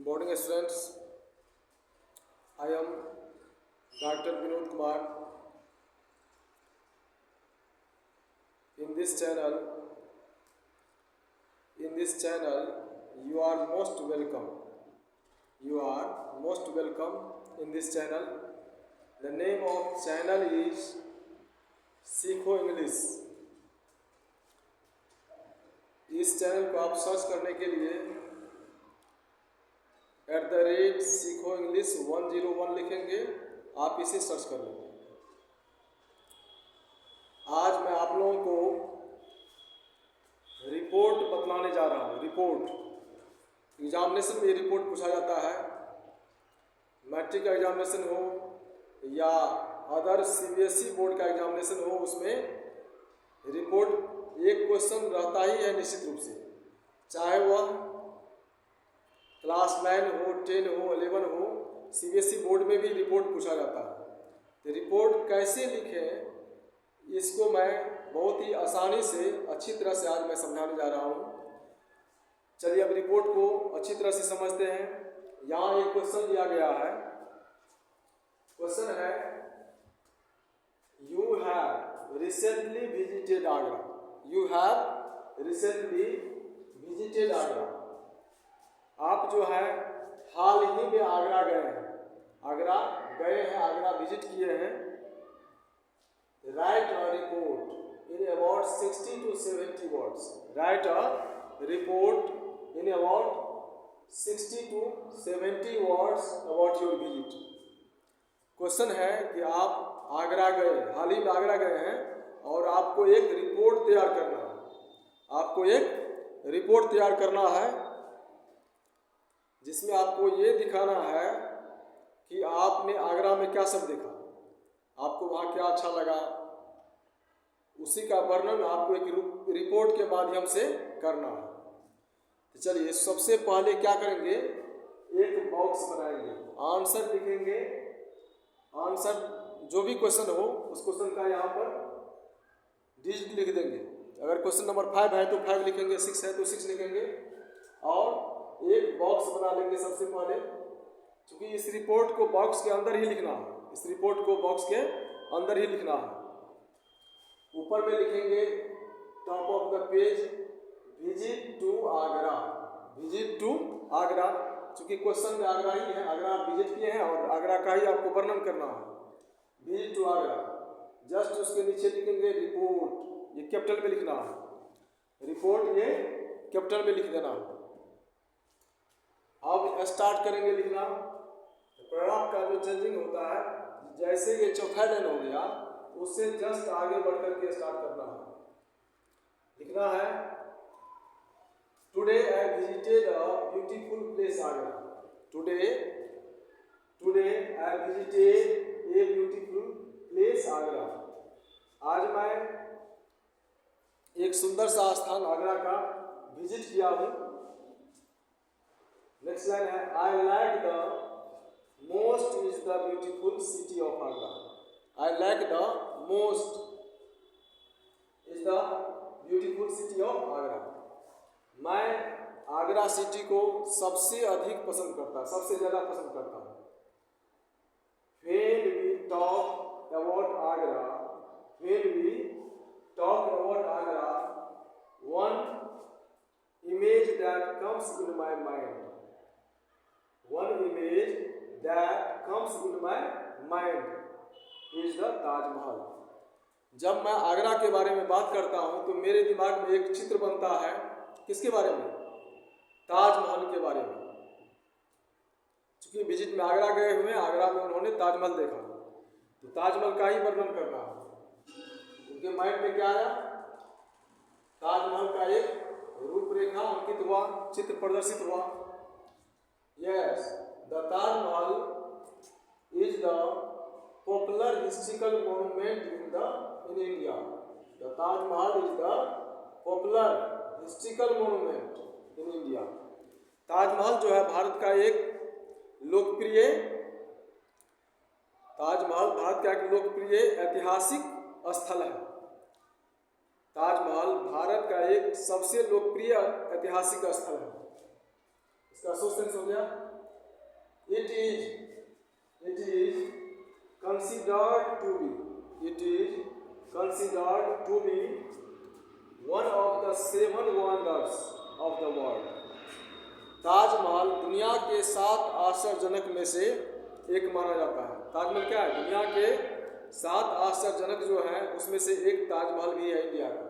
Boarding students, I am Dr. Vinod Kumar. In this channel, you are most welcome. You are most welcome in this channel. The name of channel is सीखो English. इस channel को आप search करने के लिए @सीखो English 101 लिखेंगे, आप इसे सर्च कर लेंगे। आज मैं आप लोगों को रिपोर्ट बतलाने जा रहा हूँ। रिपोर्ट एग्जामिनेशन में रिपोर्ट पूछा जाता है, मैट्रिक का एग्जामिनेशन हो या अदर सीबीएसई बोर्ड का एग्जामिनेशन हो, उसमें रिपोर्ट एक क्वेश्चन रहता ही है निश्चित रूप से, चाहे वह क्लास 9 हो, 10 हो, 11 हो। सीबीएसई बोर्ड में भी रिपोर्ट पूछा जाता है। तो रिपोर्ट कैसे लिखें, इसको मैं बहुत ही आसानी से अच्छी तरह से आज मैं समझाने जा रहा हूँ। चलिए अब रिपोर्ट को अच्छी तरह से समझते हैं। यहाँ एक क्वेश्चन दिया गया है। क्वेश्चन है, you have recently visited Agra. You have recently visited Agra. आप जो है हाल ही में आगरा गए हैं। आगरा गए हैं, आगरा विजिट किए हैं। Right a report in about 60 to 70 words. Right a report in about 60 to 70 words about your visit. Question है कि आप आगरा गए, हाल ही में आगरा गए हैं और आपको एक रिपोर्ट तैयार करना है। आपको एक रिपोर्ट तैयार करना है जिसमें आपको ये दिखाना है कि आपने आगरा में क्या सब देखा, आपको वहाँ क्या अच्छा लगा, उसी का वर्णन आपको एक रिपोर्ट के माध्यम से करना है। तो चलिए सबसे पहले क्या करेंगे, एक बॉक्स बनाएंगे, आंसर लिखेंगे। आंसर जो भी क्वेश्चन हो उस क्वेश्चन का यहाँ पर डिजिट लिख देंगे। अगर क्वेश्चन नंबर 5 है तो 5 लिखेंगे, 6 है तो 6 लिखेंगे और एक बॉक्स बना लेंगे सबसे पहले, क्योंकि इस रिपोर्ट को बॉक्स के अंदर ही लिखना है। इस रिपोर्ट को बॉक्स के अंदर ही लिखना है। ऊपर में लिखेंगे top of the page, visit to Agra. Visit to Agra, क्योंकि क्वेश्चन में आगरा ही है, आगरा आप विजिट किए हैं और आगरा का ही आपको वर्णन करना है। विजिट टू आगरा, जस्ट उसके नीचे लिखेंगे रिपोर्ट, ये कैपिटल में लिखना है। रिपोर्ट ये कैपिटल में लिख देना है। अब स्टार्ट करेंगे लिखना। पैराग्राफ का जो चेंजिंग होता है, जैसे ये चौथा लाइन हो गया उससे जस्ट आगे बढ़ करके स्टार्ट करना है। लिखना है, today I visited a beautiful place Agra. Today I visited a beautiful place Agra. आज मैं एक सुंदर सा स्थान आगरा का विजिट किया हूँ। नेक्स्ट लाइन है, I like the most is the beautiful city of Agra. I like the most is the beautiful city of Agra. मैं आगरा सिटी को सबसे अधिक पसंद करता, सबसे ज़्यादा पसंद करता हूँ। When we talk about Agra, when we talk about Agra, one image that comes in my mind, one image that comes in my mind is the Taj Mahal. जब मैं आगरा के बारे में बात करता हूँ तो मेरे दिमाग में एक चित्र बनता है, किसके बारे में? ताजमहल के बारे में। क्योंकि विजिट में आगरा गए हुए हैं, आगरा में उन्होंने ताजमहल देखा, तो ताजमहल का ही वर्णन करना है। उनके माइंड में क्या आया? ताजमहल का एक रूपरेखा अंकित हुआ, चित्र प्रदर्शित हुआ। Yes, the Taj Mahal is the popular historical monument in India. The Taj Mahal is the popular historical monument in India. Taj Mahal जो है भारत का एक लोकप्रिय, ताजमहल भारत का एक लोकप्रिय ऐतिहासिक स्थल है। ताजमहल भारत का एक सबसे लोकप्रिय ऐतिहासिक स्थल है। इसका शॉर्ट सेंस हो गया It is considered to be one of the 7 wonders of the world. Taj Mahal दुनिया के 7 आश्चर्यजनक में से एक माना जाता है। ताजमहल क्या है? दुनिया के 7 आश्चर्यजनक जो है उसमें से एक ताजमहल भी है इंडिया का।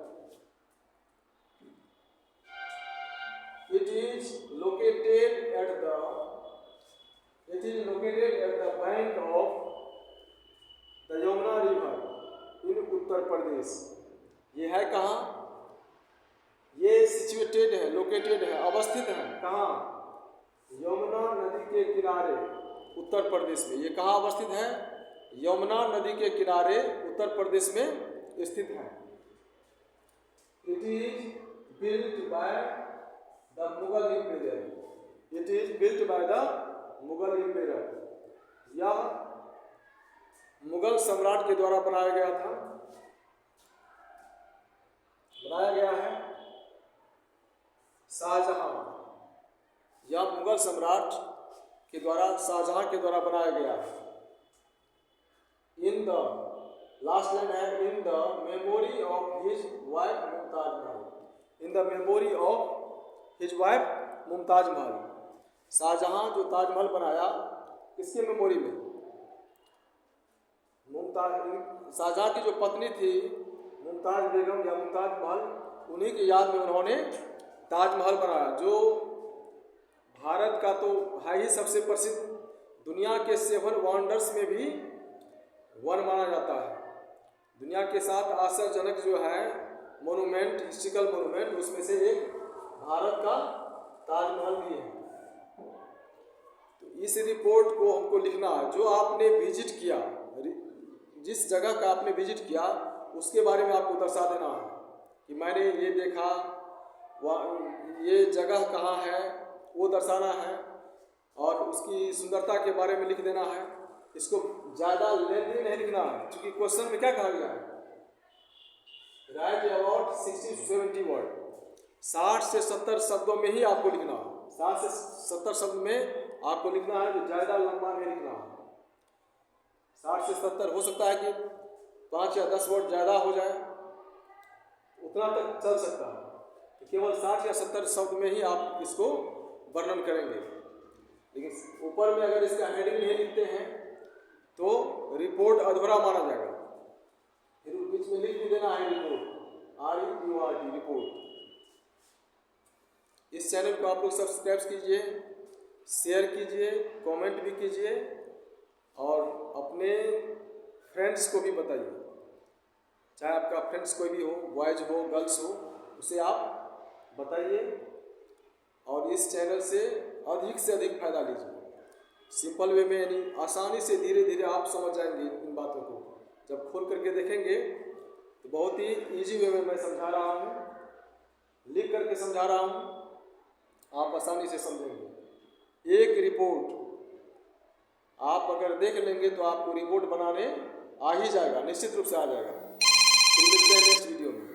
It is located at the bank of the Yamuna River in Uttar Pradesh. ये है कहाँ? ये सिचुएटेड है, लोकेटेड है, अवस्थित है कहाँ? यमुना नदी के किनारे उत्तर प्रदेश में। ये कहाँ अवस्थित है? यमुना नदी के किनारे उत्तर प्रदेश में स्थित है। It is built by the Mughal Emperor. It is built by the Mughal Emperor. यह मुगल सम्राट के द्वारा बनाया गया है शाहजहां। यह मुगल सम्राट के द्वारा शाहजहां के द्वारा बनाया गया है। इन द लास्ट लाइन है in the memory of his wife Mumtaz Mahal. In the memory of his wife Mumtaz Mahal. Shahjahan जो ताजमहल बनाया किसके मेमोरी में? शाहजहां की जो पत्नी थी मुमताज बेगम या मुमताज महल, उन्हीं की याद में उन्होंने ताजमहल बनाया, जो भारत का तो है ही सबसे प्रसिद्ध, दुनिया के 7 वंडर्स में भी 1 माना जाता है। दुनिया के 7 आश्चर्यजनक जो है मोनूमेंट, हिस्टोरिकल मोनूमेंट, उसमें से एक भारत का ताजमहल भी है। तो इस रिपोर्ट को हमको लिखना है, जो आपने विजिट किया, जिस जगह का आपने विजिट किया उसके बारे में आपको दर्शा देना है कि मैंने ये देखा, ये जगह कहाँ है वो दर्शाना है, और उसकी सुंदरता के बारे में लिख देना है। इसको ज़्यादा लेंथी नहीं लिखना है, क्योंकि क्वेश्चन में क्या कहा गया है? Right about 60 to 70 word. 60 से 70 शब्दों में ही आपको लिखना है। 60 से 70 शब्द में आपको लिखना है, जो ज़्यादा लंबा नहीं लिखना है। 60 से 70 हो सकता है कि 5 या 10 वर्ड ज़्यादा हो जाए, उतना तक चल सकता है। तो केवल 60 या 70 शब्द में ही आप इसको वर्णन करेंगे। लेकिन ऊपर में अगर इसका हेडिंग नहीं लिखते हैं तो रिपोर्ट अधूरा माना जाएगा। फिर बीच में लिख भी देना है रिपोर्ट, REPORT, रिपोर्ट। इस चैनल को आप लोग सब्सक्राइब कीजिए, शेयर कीजिए, कमेंट भी कीजिए, और अपने फ्रेंड्स को भी बताइए। चाहे आपका फ्रेंड्स कोई भी हो, बॉयज हो, गर्ल्स हो, उसे आप बताइए, और इस चैनल से अधिक फायदा लीजिए। सिंपल वे में, यानी आसानी से, धीरे धीरे आप समझ जाएंगे इन बातों को। जब खोल करके देखेंगे तो बहुत ही इजी वे में मैं समझा रहा हूँ, लिख करके समझा रहा हूँ, आप आसानी से समझेंगे। एक रिपोर्ट आप अगर देख लेंगे तो आपको रिपोर्ट बनाने आ ही जाएगा, निश्चित रूप से आ जाएगा। फिर मिलते हैं नेक्स्ट वीडियो में।